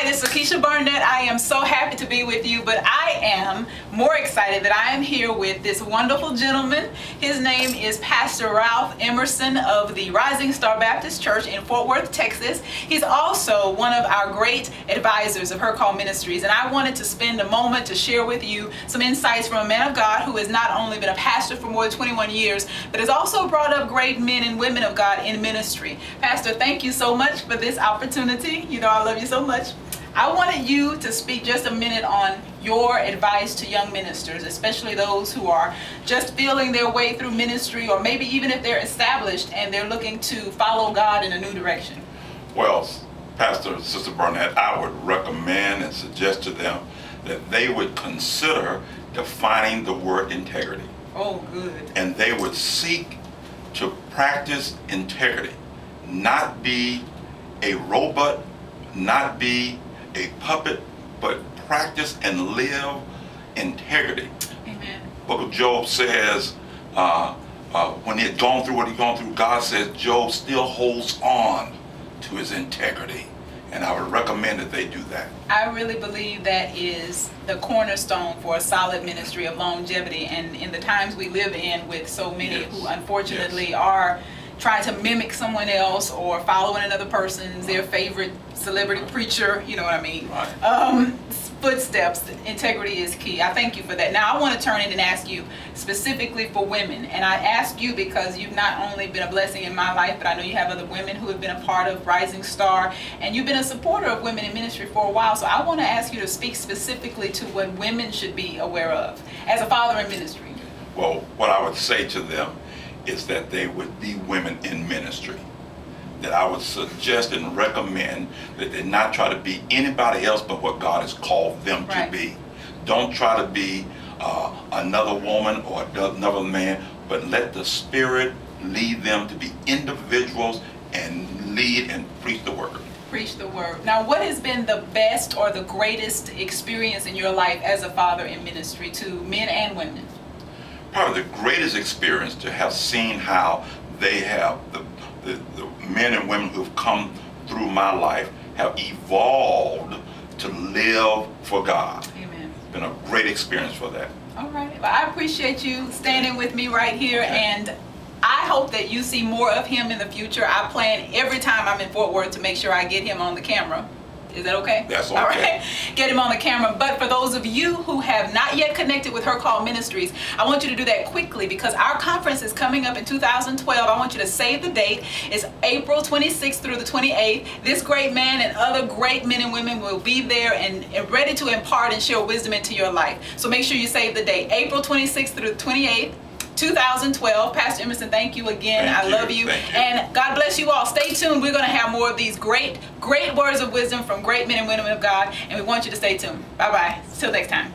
Hi, this is Lekesha Barnett. I am so happy to be with you, but I am more excited that I am here with this wonderful gentleman. His name is Pastor Ralph Emerson of the Rising Star Baptist Church in Fort Worth, Texas. He's also one of our great advisors of Her Call Ministries, and I wanted to spend a moment to share with you some insights from a man of God who has not only been a pastor for more than 21 years, but has also brought up great men and women of God in ministry. Pastor, thank you so much for this opportunity. You know I love you so much. I wanted you to speak just a minute on your advice to young ministers, especially those who are just feeling their way through ministry, or maybe even if they're established and they're looking to follow God in a new direction. Well, Pastor, Sister Barnett, I would recommend and suggest to them that they would consider defining the word integrity. Oh, good. And they would seek to practice integrity, not be a robot, not be a puppet, but practice and live integrity. Amen. Book of Job says, when he had gone through what he'd gone through, God says Job still holds on to his integrity. And I would recommend that they do that. I really believe that is the cornerstone for a solid ministry of longevity. And in the times we live in, with so many who unfortunately are trying to mimic someone else or following another person's, their favorite celebrity preacher, you know what I mean, footsteps, integrity is key. I thank you for that. Now I want to turn in and ask you specifically for women, and I ask you because you've not only been a blessing in my life, but I know you have other women who have been a part of Rising Star, and you've been a supporter of women in ministry for a while. So I want to ask you to speak specifically to what women should be aware of as a father in ministry. Well, what I would say to them is that they would be women in ministry. That I would suggest and recommend that they not try to be anybody else but what God has called them to be. Don't try to be another woman or another man, but let the Spirit lead them to be individuals and lead and preach the word. Preach the word. Now, what has been the best or the greatest experience in your life as a father in ministry to men and women? Probably the greatest experience to have seen how they have, the men and women who have come through my life have evolved to live for God. Amen. It's been a great experience for that. All right. Well, I appreciate you standing with me right here, and I hope that you see more of him in the future. I plan every time I'm in Fort Worth to make sure I get him on the camera. Is that okay? That's okay. All right. Get him on the camera. But for those of you who have not yet connected with Her Call Ministries, I want you to do that quickly because our conference is coming up in 2012. I want you to save the date. It's April 26th through the 28th. This great man and other great men and women will be there and ready to impart and share wisdom into your life. So make sure you save the date. April 26th through the 28th. 2012. Pastor Emerson, thank you again. I love you. And God bless you all. Stay tuned. We're going to have more of these great words of wisdom from great men and women of God, and we want you to stay tuned. Bye-bye. Till next time.